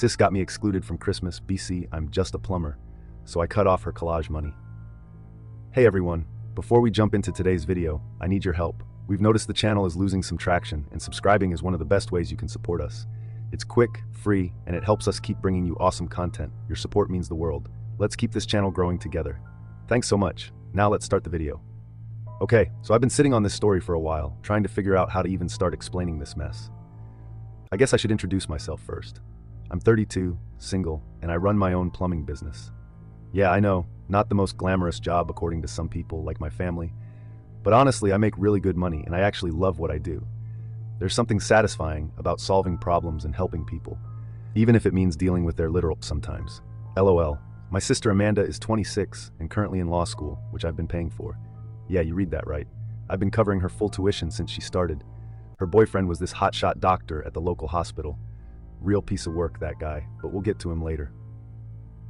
Sis got me excluded from Christmas, BC, I'm just a plumber, so I cut off her collage money. Hey everyone, before we jump into today's video, I need your help. We've noticed the channel is losing some traction, and subscribing is one of the best ways you can support us. It's quick, free, and it helps us keep bringing you awesome content. Your support means the world. Let's keep this channel growing together. Thanks so much. Now let's start the video. Okay, so I've been sitting on this story for a while, trying to figure out how to even start explaining this mess. I guess I should introduce myself first. I'm 32, single, and I run my own plumbing business. Yeah, I know, not the most glamorous job according to some people, like my family, but honestly, I make really good money and I actually love what I do. There's something satisfying about solving problems and helping people, even if it means dealing with their literal sometimes. LOL. My sister Amanda is 26 and currently in law school, which I've been paying for. Yeah, you read that right. I've been covering her full tuition since she started. Her boyfriend was this hotshot doctor at the local hospital. Real piece of work, that guy, but we'll get to him later.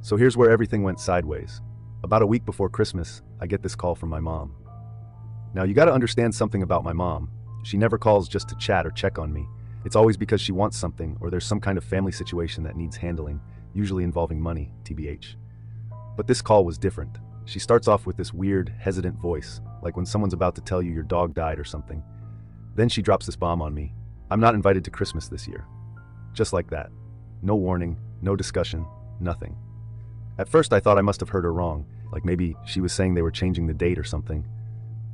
So here's where everything went sideways. About a week before Christmas, I get this call from my mom. Now you gotta understand something about my mom. She never calls just to chat or check on me. It's always because she wants something or there's some kind of family situation that needs handling, usually involving money, TBH. But this call was different. She starts off with this weird, hesitant voice, like when someone's about to tell you your dog died or something. Then she drops this bomb on me. I'm not invited to Christmas this year. Just like that. No warning, no discussion, nothing. At first I thought I must have heard her wrong, like maybe she was saying they were changing the date or something.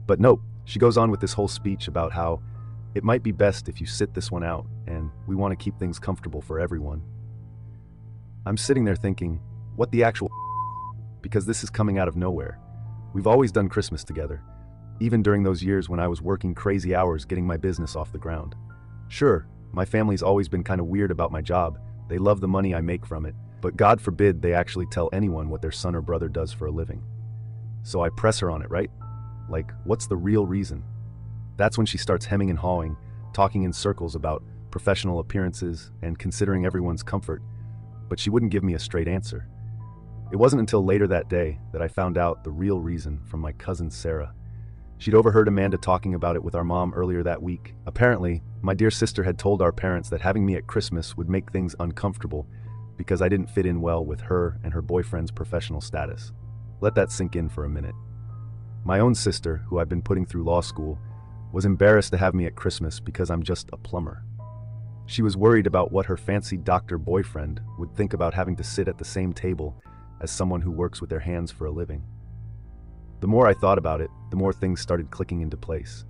But nope, she goes on with this whole speech about how it might be best if you sit this one out and we want to keep things comfortable for everyone. I'm sitting there thinking, what the actual because this is coming out of nowhere. We've always done Christmas together, even during those years when I was working crazy hours getting my business off the ground. Sure, my family's always been kind of weird about my job. They love the money I make from it, but God forbid they actually tell anyone what their son or brother does for a living. So I press her on it, right? Like, what's the real reason? That's when she starts hemming and hawing, talking in circles about professional appearances and considering everyone's comfort, but she wouldn't give me a straight answer. It wasn't until later that day that I found out the real reason from my cousin Sarah. She'd overheard Amanda talking about it with our mom earlier that week. Apparently, my dear sister had told our parents that having me at Christmas would make things uncomfortable because I didn't fit in well with her and her boyfriend's professional status. Let that sink in for a minute. My own sister, who I've been putting through law school, was embarrassed to have me at Christmas because I'm just a plumber. She was worried about what her fancy doctor boyfriend would think about having to sit at the same table as someone who works with their hands for a living. The more I thought about it, the more things started clicking into place.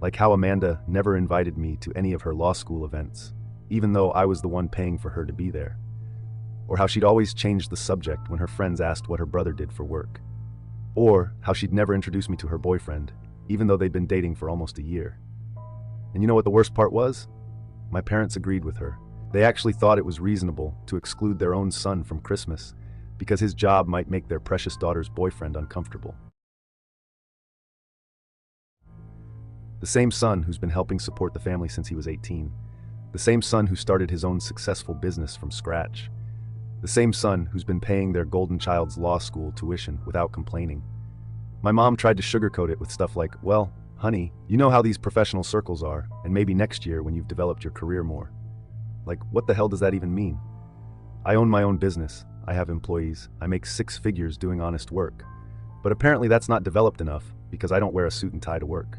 Like how Amanda never invited me to any of her law school events, even though I was the one paying for her to be there. Or how she'd always changed the subject when her friends asked what her brother did for work. Or how she'd never introduced me to her boyfriend, even though they'd been dating for almost a year. And you know what the worst part was? My parents agreed with her. They actually thought it was reasonable to exclude their own son from Christmas because his job might make their precious daughter's boyfriend uncomfortable. The same son who's been helping support the family since he was 18. The same son who started his own successful business from scratch. The same son who's been paying their golden child's law school tuition without complaining. My mom tried to sugarcoat it with stuff like, well, honey, you know how these professional circles are, and maybe next year when you've developed your career more. Like, what the hell does that even mean? I own my own business. I have employees. I make 6 figures doing honest work. But apparently that's not developed enough because I don't wear a suit and tie to work.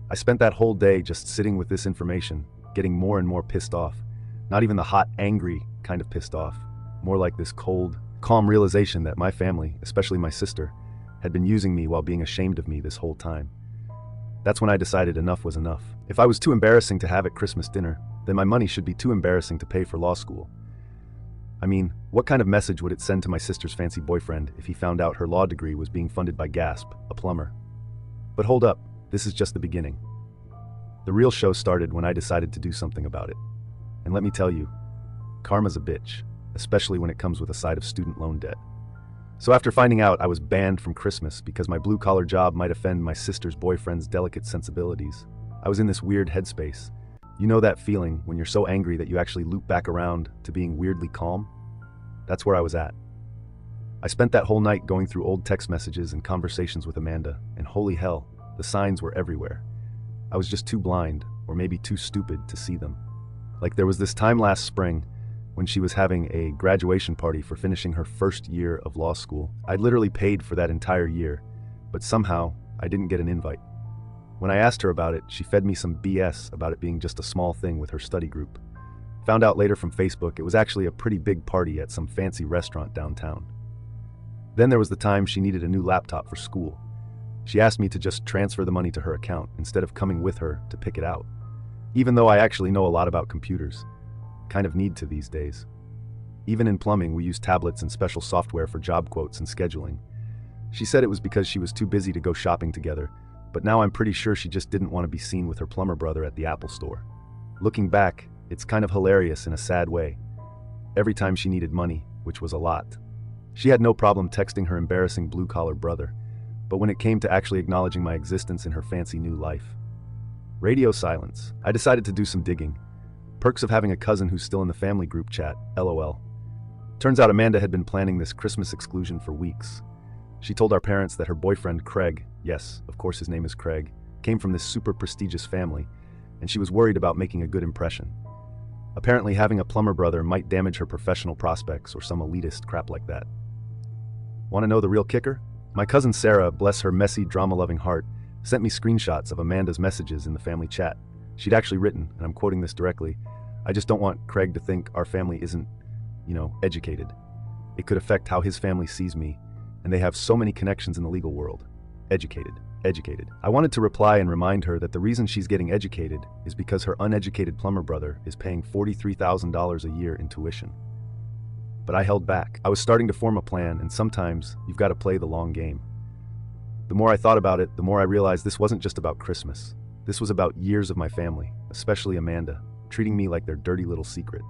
I spent that whole day just sitting with this information, getting more and more pissed off. Not even the hot, angry kind of pissed off. More like this cold, calm realization that my family, especially my sister, had been using me while being ashamed of me this whole time. That's when I decided enough was enough. If I was too embarrassing to have at Christmas dinner, then my money should be too embarrassing to pay for law school. I mean, what kind of message would it send to my sister's fancy boyfriend if he found out her law degree was being funded by Gasp, a plumber? But hold up, this is just the beginning. The real show started when I decided to do something about it. And let me tell you, karma's a bitch, especially when it comes with a side of student loan debt. So after finding out I was banned from Christmas because my blue-collar job might offend my sister's boyfriend's delicate sensibilities, I was in this weird headspace. You know that feeling when you're so angry that you actually loop back around to being weirdly calm? That's where I was at. I spent that whole night going through old text messages and conversations with Amanda, and holy hell, the signs were everywhere. I was just too blind, or maybe too stupid, to see them. Like there was this time last spring, when she was having a graduation party for finishing her first year of law school. I'd literally paid for that entire year, but somehow I didn't get an invite. When I asked her about it, she fed me some BS about it being just a small thing with her study group. Found out later from Facebook it was actually a pretty big party at some fancy restaurant downtown. Then there was the time she needed a new laptop for school. She asked me to just transfer the money to her account instead of coming with her to pick it out. Even though I actually know a lot about computers. Kind of need to these days. Even in plumbing, we use tablets and special software for job quotes and scheduling. She said it was because she was too busy to go shopping together, but now I'm pretty sure she just didn't want to be seen with her plumber brother at the Apple store. Looking back, it's kind of hilarious in a sad way. Every time she needed money, which was a lot, she had no problem texting her embarrassing blue-collar brother, but when it came to actually acknowledging my existence in her fancy new life, radio silence. I decided to do some digging. Perks of having a cousin who's still in the family group chat, LOL. Turns out Amanda had been planning this Christmas exclusion for weeks. She told our parents that her boyfriend Craig, yes, of course his name is Craig, came from this super prestigious family, and she was worried about making a good impression. Apparently having a plumber brother might damage her professional prospects or some elitist crap like that. Want to know the real kicker? My cousin Sarah, bless her messy, drama-loving heart, sent me screenshots of Amanda's messages in the family chat. She'd actually written, and I'm quoting this directly, "I just don't want Craig to think our family isn't, educated. It could affect how his family sees me, and they have so many connections in the legal world. Educated. I wanted to reply and remind her that the reason she's getting educated is because her uneducated plumber brother is paying $43,000 a year in tuition. But I held back. I was starting to form a plan, and sometimes you've got to play the long game. The more I thought about it, the more I realized this wasn't just about Christmas. This was about years of my family, especially Amanda, treating me like their dirty little secret.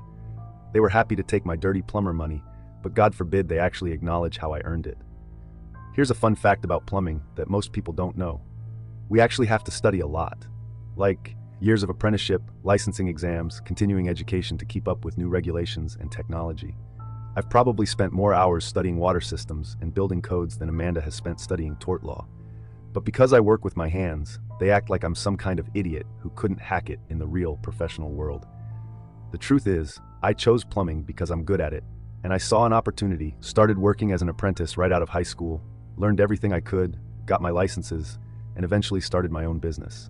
They were happy to take my dirty plumber money, but God forbid they actually acknowledge how I earned it. Here's a fun fact about plumbing that most people don't know. We actually have to study a lot. Like years of apprenticeship, licensing exams, continuing education to keep up with new regulations and technology. I've probably spent more hours studying water systems and building codes than Amanda has spent studying tort law. But because I work with my hands, they act like I'm some kind of idiot who couldn't hack it in the real professional world. The truth is, I chose plumbing because I'm good at it, and I saw an opportunity, started working as an apprentice right out of high school, learned everything I could, got my licenses, and eventually started my own business.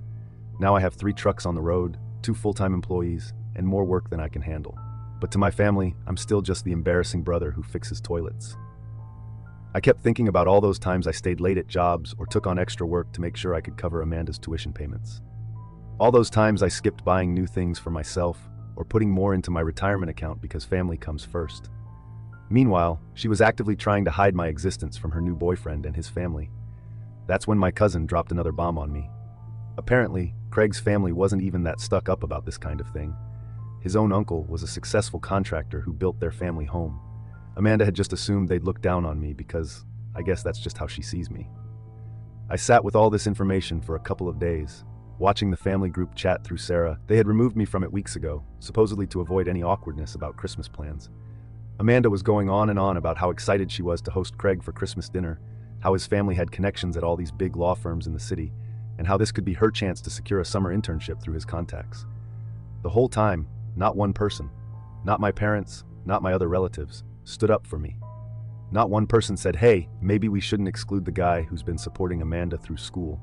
Now I have 3 trucks on the road, 2 full-time employees, and more work than I can handle. But to my family, I'm still just the embarrassing brother who fixes toilets. I kept thinking about all those times I stayed late at jobs or took on extra work to make sure I could cover Amanda's tuition payments. All those times I skipped buying new things for myself or putting more into my retirement account because family comes first. Meanwhile, she was actively trying to hide my existence from her new boyfriend and his family. That's when my cousin dropped another bomb on me. Apparently, Craig's family wasn't even that stuck up about this kind of thing. His own uncle was a successful contractor who built their family home. Amanda had just assumed they'd look down on me because I guess that's just how she sees me. I sat with all this information for a couple of days, watching the family group chat through Sarah. They had removed me from it weeks ago, supposedly to avoid any awkwardness about Christmas plans. Amanda was going on and on about how excited she was to host Craig for Christmas dinner, how his family had connections at all these big law firms in the city, and how this could be her chance to secure a summer internship through his contacts. The whole time, not one person, not my parents, not my other relatives, stood up for me. Not one person said, "Hey, maybe we shouldn't exclude the guy who's been supporting Amanda through school."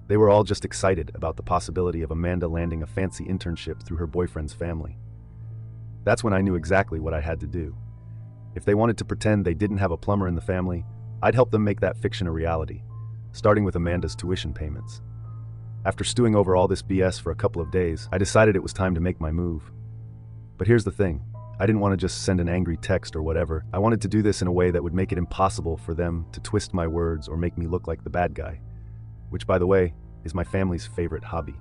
They were all just excited about the possibility of Amanda landing a fancy internship through her boyfriend's family. That's when I knew exactly what I had to do. If they wanted to pretend they didn't have a plumber in the family, I'd help them make that fiction a reality, starting with Amanda's tuition payments. After stewing over all this BS for a couple of days, I decided it was time to make my move. But here's the thing. I didn't want to just send an angry text or whatever. I wanted to do this in a way that would make it impossible for them to twist my words or make me look like the bad guy, which, by the way, is my family's favorite hobby.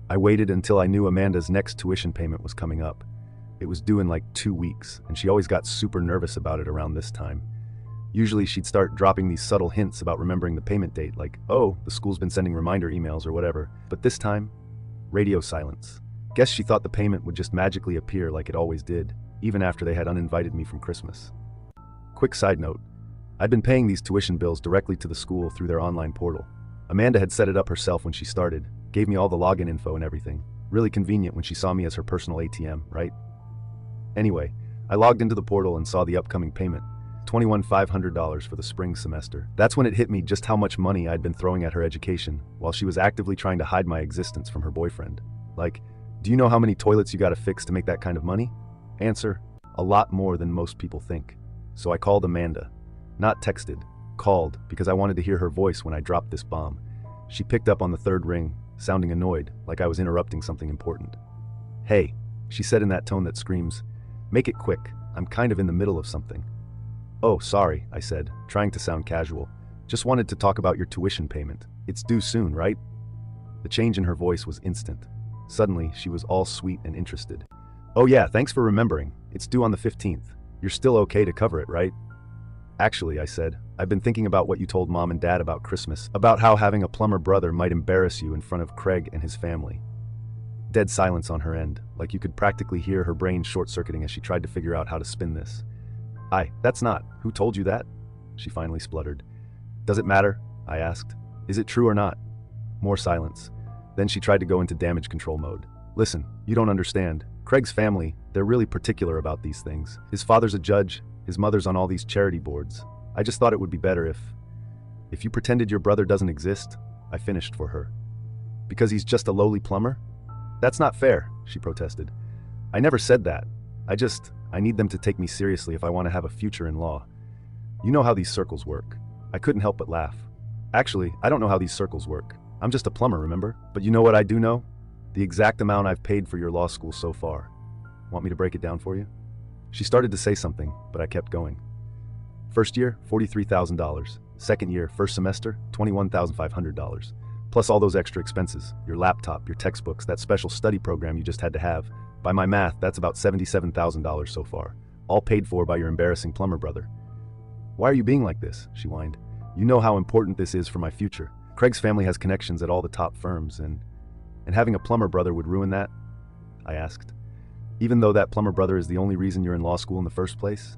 I waited until I knew Amanda's next tuition payment was coming up. It was due in like 2 weeks, and she always got super nervous about it around this time. Usually she'd start dropping these subtle hints about remembering the payment date, like, "Oh, the school's been sending reminder emails," or whatever. But this time, radio silence. Guess she thought the payment would just magically appear like it always did, even after they had uninvited me from Christmas. Quick side note, I'd been paying these tuition bills directly to the school through their online portal. Amanda had set it up herself when she started, gave me all the login info and everything. Really convenient when she saw me as her personal ATM, right? Anyway, I logged into the portal and saw the upcoming payment. $21,500 for the spring semester. That's when it hit me just how much money I'd been throwing at her education, while she was actively trying to hide my existence from her boyfriend. Like, do you know how many toilets you gotta fix to make that kind of money? Answer, a lot more than most people think. So I called Amanda. Not texted, called, because I wanted to hear her voice when I dropped this bomb. She picked up on the third ring, sounding annoyed, like I was interrupting something important. Hey, she said in that tone that screams, make it quick, I'm kind of in the middle of something. Oh, sorry, I said, trying to sound casual. Just wanted to talk about your tuition payment. It's due soon, right? The change in her voice was instant. Suddenly, she was all sweet and interested. Oh yeah, thanks for remembering. It's due on the 15th. You're still okay to cover it, right? Actually, I said, I've been thinking about what you told Mom and Dad about Christmas, about how having a plumber brother might embarrass you in front of Craig and his family. Dead silence on her end, like you could practically hear her brain short-circuiting as she tried to figure out how to spin this. That's not. Who told you that? She finally spluttered. Does it matter? I asked. Is it true or not? More silence. Then she tried to go into damage control mode. Listen, you don't understand. Craig's family, they're really particular about these things. His father's a judge, his mother's on all these charity boards. I just thought it would be better if you pretended your brother doesn't exist. I finished for her. Because he's just a lowly plumber? That's not fair, she protested. I never said that. I need them to take me seriously if I want to have a future in law. You know how these circles work. I couldn't help but laugh. Actually, I don't know how these circles work. I'm just a plumber, remember? But you know what I do know? The exact amount I've paid for your law school so far. Want me to break it down for you? She started to say something, but I kept going. First year, $43,000. Second year, first semester, $21,500. Plus all those extra expenses, your laptop, your textbooks, that special study program you just had to have. By my math, that's about $77,000 so far, all paid for by your embarrassing plumber brother. Why are you being like this? She whined. You know how important this is for my future. Craig's family has connections at all the top firms, and having a plumber brother would ruin that? I asked. Even though that plumber brother is the only reason you're in law school in the first place?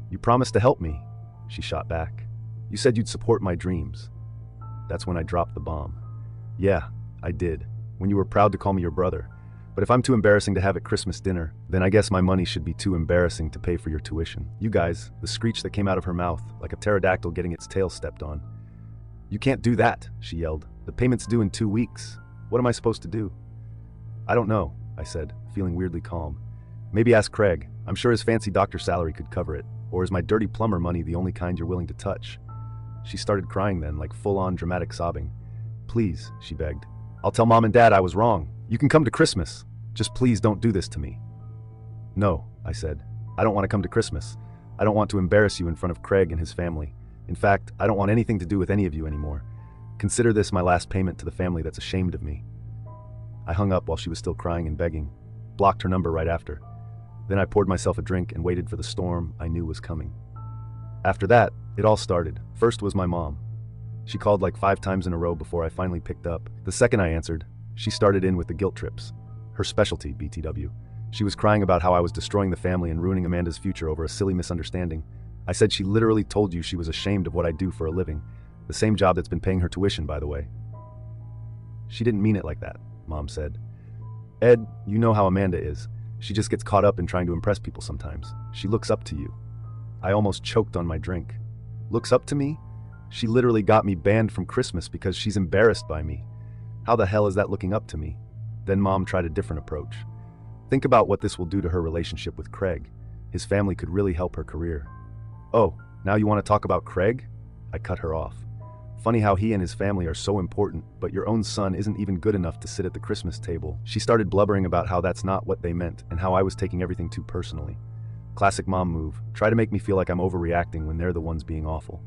You promised to help me, she shot back. You said you'd support my dreams. That's when I dropped the bomb. Yeah, I did, when you were proud to call me your brother. But if I'm too embarrassing to have at Christmas dinner, then I guess my money should be too embarrassing to pay for your tuition. You guys, the screech that came out of her mouth, like a pterodactyl getting its tail stepped on. You can't do that, she yelled. The payment's due in 2 weeks. What am I supposed to do? I don't know, I said, feeling weirdly calm. Maybe ask Craig. I'm sure his fancy doctor's salary could cover it. Or is my dirty plumber money the only kind you're willing to touch? She started crying then, like full-on dramatic sobbing. Please, she begged. I'll tell Mom and Dad I was wrong. You can come to Christmas. Just please don't do this to me. No, I said. I don't want to come to Christmas. I don't want to embarrass you in front of Craig and his family. In fact, I don't want anything to do with any of you anymore. Consider this my last payment to the family that's ashamed of me. I hung up while she was still crying and begging, blocked her number right after. Then I poured myself a drink and waited for the storm I knew was coming. After that, it all started. First was my mom. She called like 5 times in a row before I finally picked up. The second I answered, she started in with the guilt trips. Her specialty, BTW. She was crying about how I was destroying the family and ruining Amanda's future over a silly misunderstanding. I said she literally told you she was ashamed of what I do for a living. The same job that's been paying her tuition, by the way. She didn't mean it like that, Mom said. Ed, you know how Amanda is. She just gets caught up in trying to impress people sometimes. She looks up to you. I almost choked on my drink. Looks up to me? She literally got me banned from Christmas because she's embarrassed by me. How the hell is that looking up to me? Then Mom tried a different approach. Think about what this will do to her relationship with Craig. His family could really help her career. Oh, now you want to talk about Craig? I cut her off. Funny how he and his family are so important, but your own son isn't even good enough to sit at the Christmas table. She started blubbering about how that's not what they meant and how I was taking everything too personally. Classic mom move, try to make me feel like I'm overreacting when they're the ones being awful.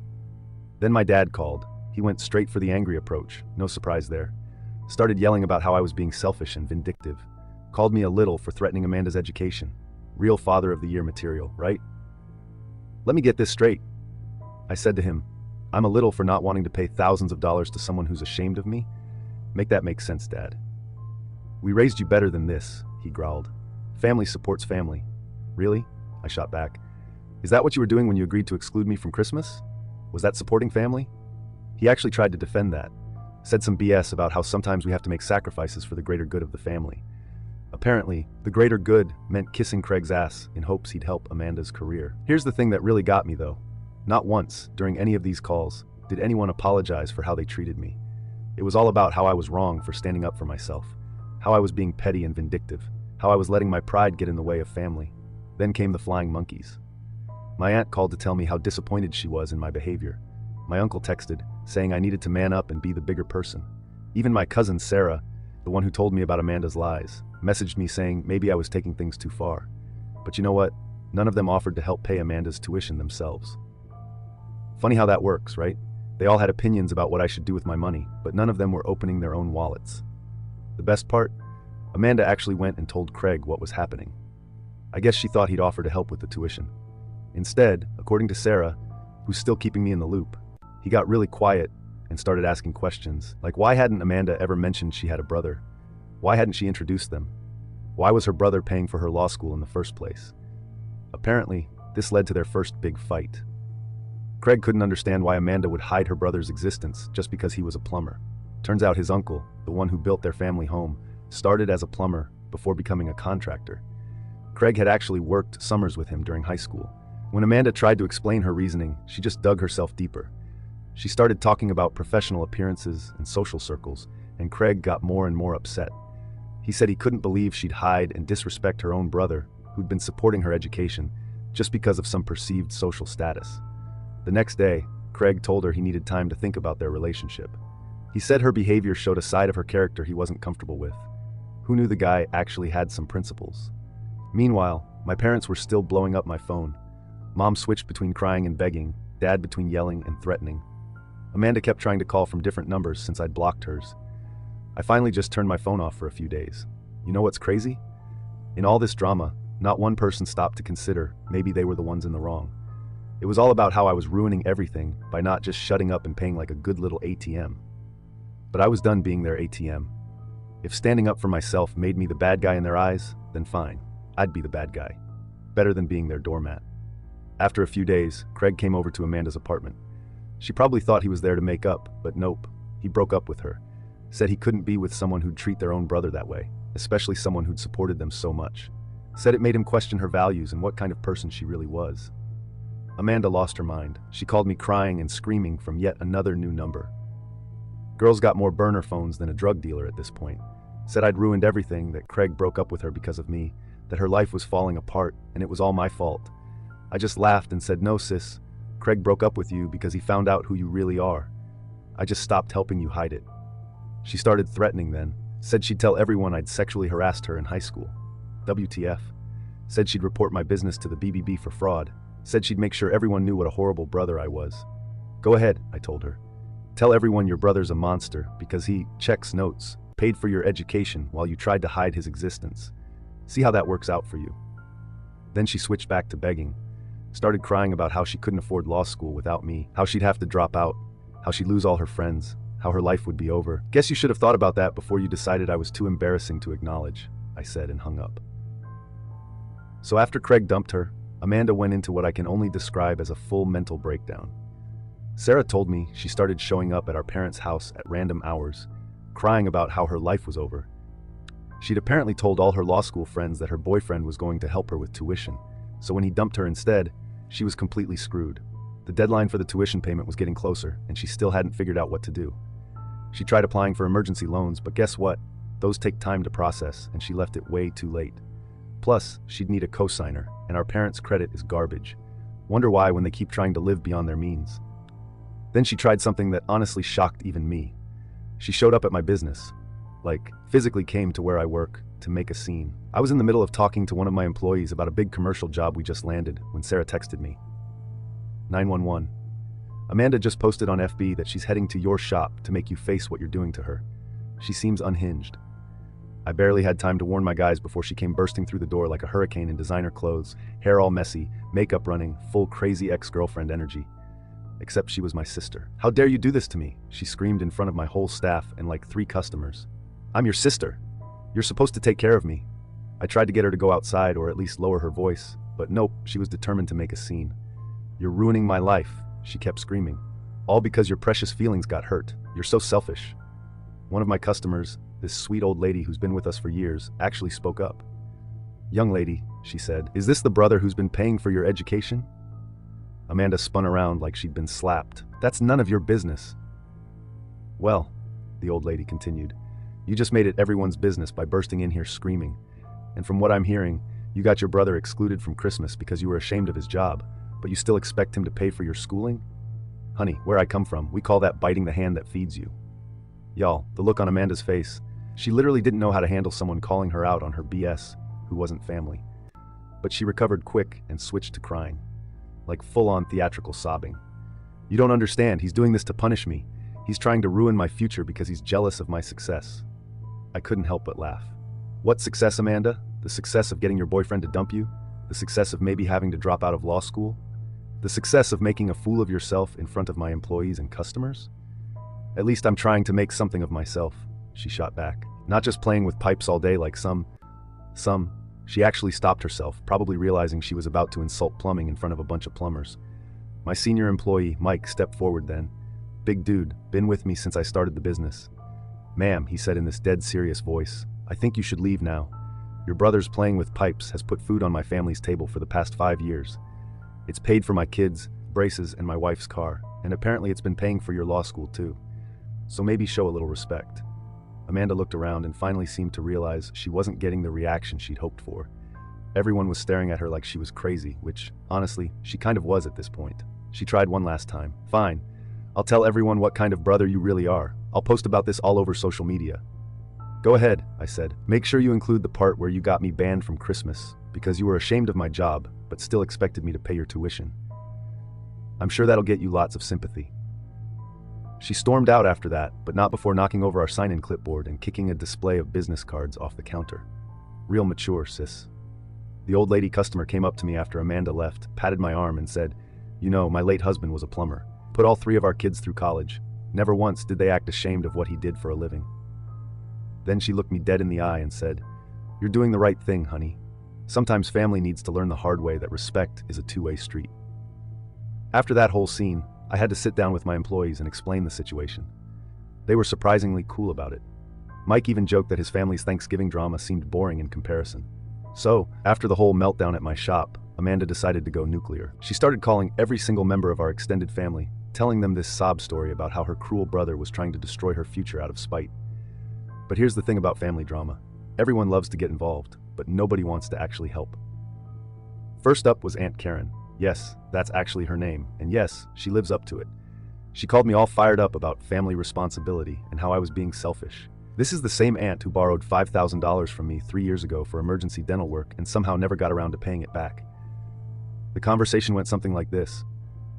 Then my dad called. He went straight for the angry approach, no surprise there. Started yelling about how I was being selfish and vindictive. Called me a little for threatening Amanda's education. Real Father of the Year material, right? Let me get this straight. I said to him, I'm a little for not wanting to pay thousands of dollars to someone who's ashamed of me? Make that make sense, Dad. We raised you better than this, he growled. Family supports family. Really? I shot back. Is that what you were doing when you agreed to exclude me from Christmas? Was that supporting family? He actually tried to defend that. Said some BS about how sometimes we have to make sacrifices for the greater good of the family. Apparently, the greater good meant kissing Craig's ass in hopes he'd help Amanda's career. Here's the thing that really got me though. Not once, during any of these calls, did anyone apologize for how they treated me. It was all about how I was wrong for standing up for myself, how I was being petty and vindictive, how I was letting my pride get in the way of family. Then came the flying monkeys. My aunt called to tell me how disappointed she was in my behavior. My uncle texted, saying I needed to man up and be the bigger person. Even my cousin Sarah, the one who told me about Amanda's lies, messaged me saying maybe I was taking things too far. But you know what? None of them offered to help pay Amanda's tuition themselves. Funny how that works, right? They all had opinions about what I should do with my money, but none of them were opening their own wallets. The best part? Amanda actually went and told Craig what was happening. I guess she thought he'd offer to help with the tuition. Instead, according to Sarah, who's still keeping me in the loop, he got really quiet and started asking questions, like why hadn't Amanda ever mentioned she had a brother? Why hadn't she introduced them? Why was her brother paying for her law school in the first place? Apparently, this led to their first big fight. Craig couldn't understand why Amanda would hide her brother's existence just because he was a plumber. Turns out his uncle, the one who built their family home, started as a plumber before becoming a contractor. Craig had actually worked summers with him during high school. When Amanda tried to explain her reasoning, she just dug herself deeper. She started talking about professional appearances and social circles, and Craig got more and more upset. He said he couldn't believe she'd hide and disrespect her own brother, who'd been supporting her education, just because of some perceived social status. The next day, Craig told her he needed time to think about their relationship. He said her behavior showed a side of her character he wasn't comfortable with. Who knew the guy actually had some principles? Meanwhile, my parents were still blowing up my phone. Mom switched between crying and begging, Dad between yelling and threatening. Amanda kept trying to call from different numbers since I'd blocked hers. I finally just turned my phone off for a few days. You know what's crazy? In all this drama, not one person stopped to consider maybe they were the ones in the wrong. It was all about how I was ruining everything by not just shutting up and paying like a good little ATM. But I was done being their ATM. If standing up for myself made me the bad guy in their eyes, then fine, I'd be the bad guy. Better than being their doormat. After a few days, Craig came over to Amanda's apartment. She probably thought he was there to make up, but nope, he broke up with her. Said he couldn't be with someone who'd treat their own brother that way, especially someone who'd supported them so much. Said it made him question her values and what kind of person she really was. Amanda lost her mind. She called me crying and screaming from yet another new number. Girls got more burner phones than a drug dealer at this point. Said I'd ruined everything, that Craig broke up with her because of me, that her life was falling apart and it was all my fault. I just laughed and said, no sis, Craig broke up with you because he found out who you really are. I just stopped helping you hide it. She started threatening then, said she'd tell everyone I'd sexually harassed her in high school. WTF. Said she'd report my business to the BBB for fraud. Said she'd make sure everyone knew what a horrible brother I was. Go ahead, I told her. Tell everyone your brother's a monster because he checks notes, paid for your education while you tried to hide his existence. See how that works out for you. Then she switched back to begging. Started crying about how she couldn't afford law school without me, how she'd have to drop out, how she'd lose all her friends, how her life would be over. Guess you should have thought about that before you decided I was too embarrassing to acknowledge, I said and hung up. So after Craig dumped her, Amanda went into what I can only describe as a full mental breakdown. Sarah told me she started showing up at our parents' house at random hours, crying about how her life was over. She'd apparently told all her law school friends that her boyfriend was going to help her with tuition, so when he dumped her instead, she was completely screwed. The deadline for the tuition payment was getting closer, and she still hadn't figured out what to do. She tried applying for emergency loans, but guess what? Those take time to process, and she left it way too late. Plus, she'd need a cosigner, and our parents' credit is garbage. Wonder why when they keep trying to live beyond their means. Then she tried something that honestly shocked even me. She showed up at my business. Like, physically came to where I work to make a scene. I was in the middle of talking to one of my employees about a big commercial job we just landed when Sarah texted me. 911. Amanda just posted on FB that she's heading to your shop to make you face what you're doing to her. She seems unhinged. I barely had time to warn my guys before she came bursting through the door like a hurricane in designer clothes, hair all messy, makeup running, full crazy ex-girlfriend energy. Except she was my sister. How dare you do this to me? She screamed in front of my whole staff and like 3 customers. I'm your sister. You're supposed to take care of me. I tried to get her to go outside or at least lower her voice, but nope, she was determined to make a scene. You're ruining my life, she kept screaming. All because your precious feelings got hurt. You're so selfish. One of my customers, this sweet old lady who's been with us for years, actually spoke up. "Young lady," she said, "is this the brother who's been paying for your education?" Amanda spun around like she'd been slapped. "That's none of your business." "Well," the old lady continued, "you just made it everyone's business by bursting in here screaming. And from what I'm hearing, you got your brother excluded from Christmas because you were ashamed of his job, but you still expect him to pay for your schooling? Honey, where I come from, we call that biting the hand that feeds you." Y'all, the look on Amanda's face, she literally didn't know how to handle someone calling her out on her BS who wasn't family. But she recovered quick and switched to crying, like full-on theatrical sobbing. "You don't understand, he's doing this to punish me. He's trying to ruin my future because he's jealous of my success." I couldn't help but laugh. "What success, Amanda? The success of getting your boyfriend to dump you? The success of maybe having to drop out of law school? The success of making a fool of yourself in front of my employees and customers? At least I'm trying to make something of myself," she shot back. "Not just playing with pipes all day like some. She actually stopped herself, probably realizing she was about to insult plumbing in front of a bunch of plumbers. My senior employee, Mike, stepped forward then. "Big dude, been with me since I started the business." "Ma'am," he said in this dead serious voice, "I think you should leave now. Your brother's playing with pipes has put food on my family's table for the past 5 years. It's paid for my kids, braces, and my wife's car, and apparently it's been paying for your law school too. So maybe show a little respect." Amanda looked around and finally seemed to realize she wasn't getting the reaction she'd hoped for. Everyone was staring at her like she was crazy, which, honestly, she kind of was at this point. She tried one last time. "Fine. I'll tell everyone what kind of brother you really are. I'll post about this all over social media." "Go ahead," I said. "Make sure you include the part where you got me banned from Christmas because you were ashamed of my job, but still expected me to pay your tuition. I'm sure that'll get you lots of sympathy." She stormed out after that, but not before knocking over our sign-in clipboard and kicking a display of business cards off the counter. "Real mature, sis." The old lady customer came up to me after Amanda left, patted my arm and said, "You know, my late husband was a plumber. Put all 3 of our kids through college. Never once did they act ashamed of what he did for a living." Then she looked me dead in the eye and said, "You're doing the right thing, honey. Sometimes family needs to learn the hard way that respect is a two-way street." After that whole scene, I had to sit down with my employees and explain the situation. They were surprisingly cool about it. Mike even joked that his family's Thanksgiving drama seemed boring in comparison. So, after the whole meltdown at my shop, Amanda decided to go nuclear. She started calling every single member of our extended family, telling them this sob story about how her cruel brother was trying to destroy her future out of spite. But here's the thing about family drama. Everyone loves to get involved, but nobody wants to actually help. First up was Aunt Karen. Yes, that's actually her name, and yes, she lives up to it. She called me all fired up about family responsibility and how I was being selfish. This is the same aunt who borrowed $5,000 from me 3 years ago for emergency dental work and somehow never got around to paying it back. The conversation went something like this.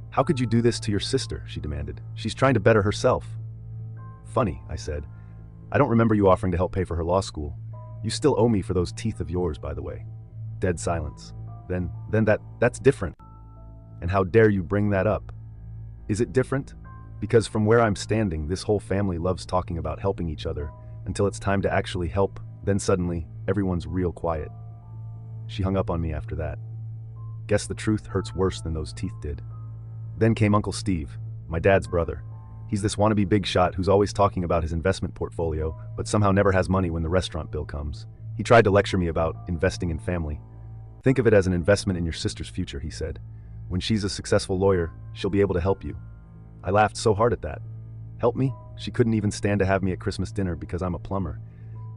"How could you do this to your sister?" she demanded. "She's trying to better herself." "Funny," I said. "I don't remember you offering to help pay for her law school. You still owe me for those teeth of yours, by the way." Dead silence. Then that's different. "And how dare you bring that up?" "Is it different? Because from where I'm standing, this whole family loves talking about helping each other until it's time to actually help, then suddenly, everyone's real quiet." She hung up on me after that. Guess the truth hurts worse than those teeth did. Then came Uncle Steve, my dad's brother. He's this wannabe big shot who's always talking about his investment portfolio, but somehow never has money when the restaurant bill comes. He tried to lecture me about investing in family. "Think of it as an investment in your sister's future," he said. "When she's a successful lawyer, she'll be able to help you." I laughed so hard at that. Help me? She couldn't even stand to have me at Christmas dinner because I'm a plumber.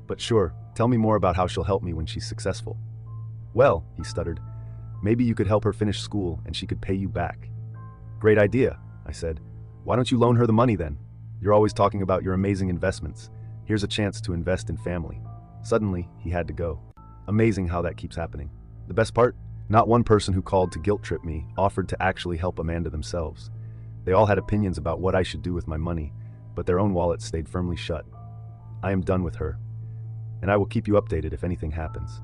"But sure, tell me more about how she'll help me when she's successful." "Well," he stuttered, "maybe you could help her finish school and she could pay you back." "Great idea," I said. "Why don't you loan her the money then? You're always talking about your amazing investments. Here's a chance to invest in family." Suddenly, he had to go. Amazing how that keeps happening. The best part? Not one person who called to guilt trip me offered to actually help Amanda themselves. They all had opinions about what I should do with my money, but their own wallets stayed firmly shut. I am done with her, and I will keep you updated if anything happens.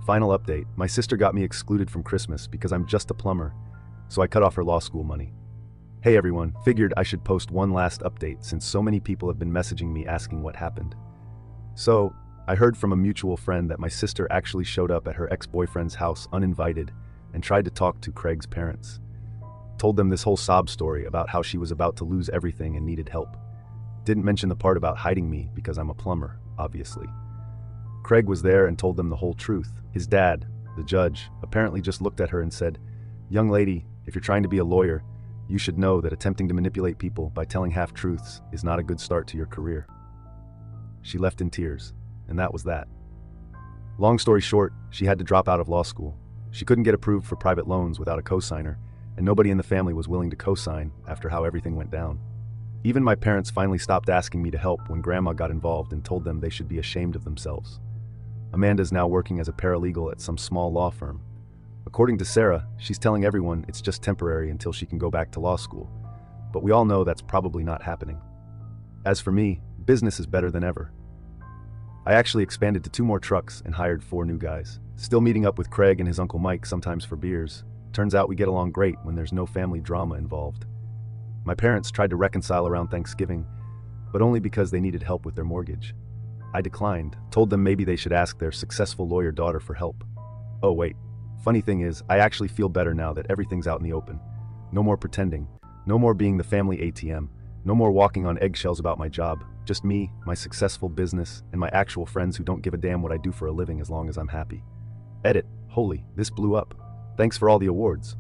Final update, my sister got me excluded from Christmas because I'm just a plumber, so I cut off her law school money. Hey everyone, figured I should post one last update since so many people have been messaging me asking what happened. So, I heard from a mutual friend that my sister actually showed up at her ex-boyfriend's house uninvited and tried to talk to Craig's parents. Told them this whole sob story about how she was about to lose everything and needed help. Didn't mention the part about hiding me because I'm a plumber. obviously. Craig was there and told them the whole truth. His dad, the judge, apparently just looked at her and said, "Young lady, if you're trying to be a lawyer, you should know that attempting to manipulate people by telling half-truths is not a good start to your career." She left in tears, and that was that. Long story short, she had to drop out of law school. She couldn't get approved for private loans without a cosigner, and nobody in the family was willing to cosign after how everything went down. Even my parents finally stopped asking me to help when Grandma got involved and told them they should be ashamed of themselves. Amanda's now working as a paralegal at some small law firm. According to Sarah, she's telling everyone it's just temporary until she can go back to law school, but we all know that's probably not happening. As for me, business is better than ever. I actually expanded to 2 more trucks and hired 4 new guys. Still meeting up with Craig and his Uncle Mike sometimes for beers. Turns out we get along great when there's no family drama involved. My parents tried to reconcile around Thanksgiving, but only because they needed help with their mortgage. I declined, told them maybe they should ask their successful lawyer daughter for help. Oh wait, funny thing is, I actually feel better now that everything's out in the open. No more pretending, no more being the family ATM, no more walking on eggshells about my job. Just me, my successful business, and my actual friends who don't give a damn what I do for a living as long as I'm happy. Edit. Holy, this blew up. Thanks for all the awards.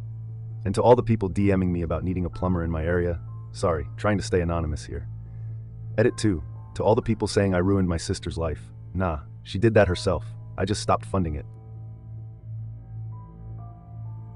And to all the people DMing me about needing a plumber in my area, sorry, trying to stay anonymous here. Edit 2. To all the people saying I ruined my sister's life. Nah, she did that herself. I just stopped funding it.